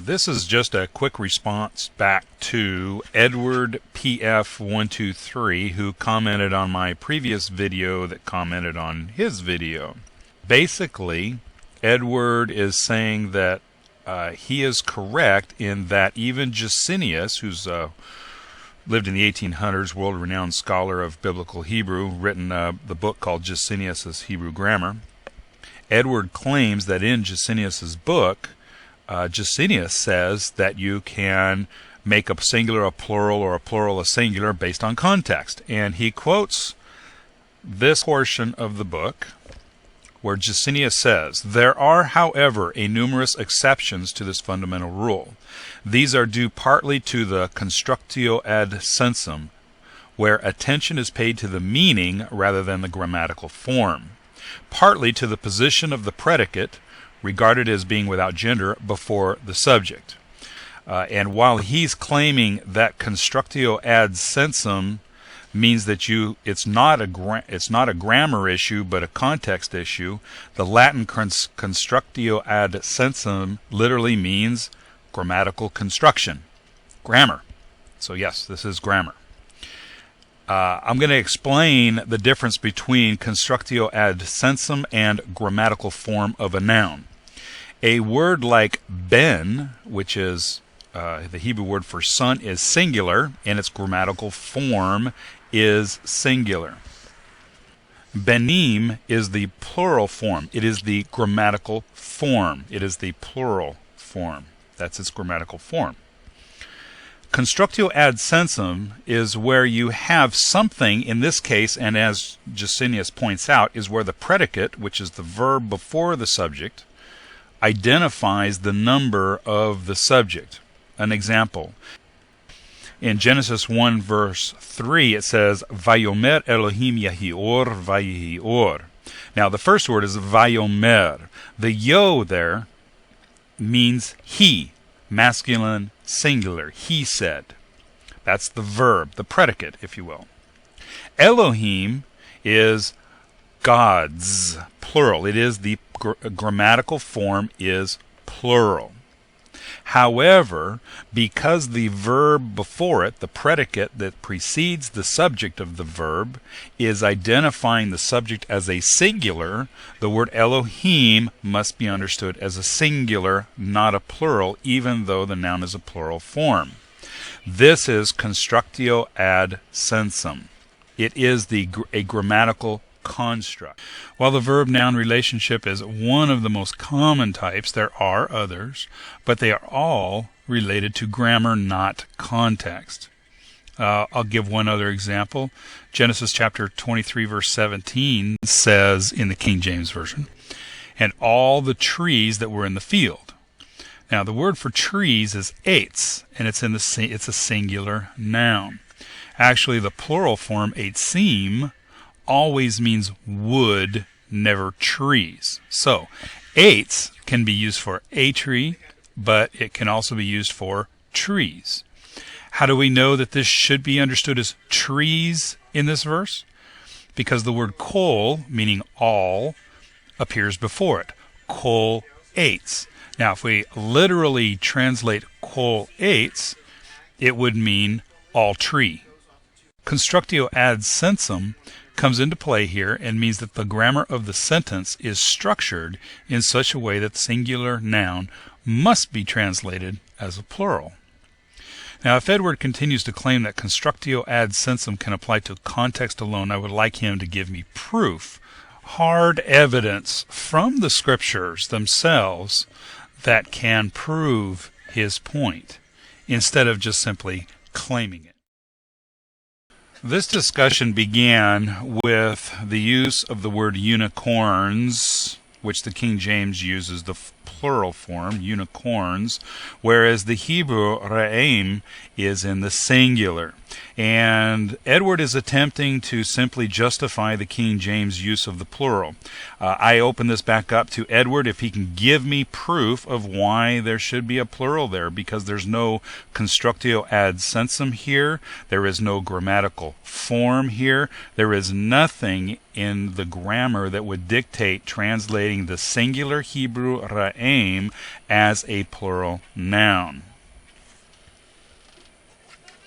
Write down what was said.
This is just a quick response back to Edward PF123, who commented on my previous video that commented on his video. Basically, Edward is saying that he is correct in that even Jusinius, who's lived in the 1800s, world-renowned scholar of biblical Hebrew, written the book called Jusinius's Hebrew Grammar. Edward claims that in Jusinius's book, Jusinius says that you can make a singular a plural or a plural a singular based on context. And he quotes this portion of the book where Jusinius says, "There are, however, a numerous exceptions to this fundamental rule. These are due partly to the Constructio Ad Sensum, where attention is paid to the meaning rather than the grammatical form, partly to the position of the predicate, regarded as being without gender, before the subject." And while he's claiming that Constructio Ad Sensum means that it's not a grammar issue but a context issue, the Latin Constructio Ad Sensum literally means grammatical construction, grammar. So yes, this is grammar. I'm going to explain the difference between Constructio Ad Sensum and grammatical form of a noun. A word like ben, which is the Hebrew word for son, is singular, and its grammatical form is singular. Benim is the plural form. It is the grammatical form. It is the plural form. That's its grammatical form. Constructio ad sensum is where you have something, in this case, and as Jusinius points out, is where the predicate, which is the verb before the subject, identifies the number of the subject. An example. In Genesis 1 verse 3 it says, Vayomer Elohim Yahior Vayihior. Now the first word is Vayomer. The yo there means he, masculine singular, he said. That's the verb, the predicate, if you will. Elohim is gods, plural. It is the grammatical form is plural. However, because the verb before it, the predicate that precedes the subject of the verb, is identifying the subject as a singular, the word Elohim must be understood as a singular, not a plural, even though the noun is a plural form. This is Constructio Ad Sensum. It is a grammatical construct. While the verb-noun relationship is one of the most common types, there are others, but they are all related to grammar, not context. I'll give one other example. Genesis chapter 23 verse 17 says in the King James Version, "And all the trees that were in the field." Now the word for trees is eitz, and it's a singular noun. Actually, the plural form eitzim always means wood, never trees. So, eitz can be used for a tree, but it can also be used for trees. How do we know that this should be understood as trees in this verse? Because the word kol, meaning all, appears before it. Kol eitz. Now, if we literally translate kol eitz, it would mean all tree. Constructio ad sensum comes into play here and means that the grammar of the sentence is structured in such a way that the singular noun must be translated as a plural. Now, if Edward continues to claim that Constructio Ad Sensum can apply to context alone, I would like him to give me proof, hard evidence from the scriptures themselves that can prove his point, instead of just simply claiming it. This discussion began with the use of the word unicorns, which the King James uses the plural form, unicorns, whereas the Hebrew re'im is in the singular. And Edward is attempting to simply justify the King James use of the plural. I open this back up to Edward if he can give me proof of why there should be a plural there, because there's no constructio ad sensum here. There is no grammatical form here. There is nothing in the grammar that would dictate translating the singular Hebrew ra'im as a plural noun.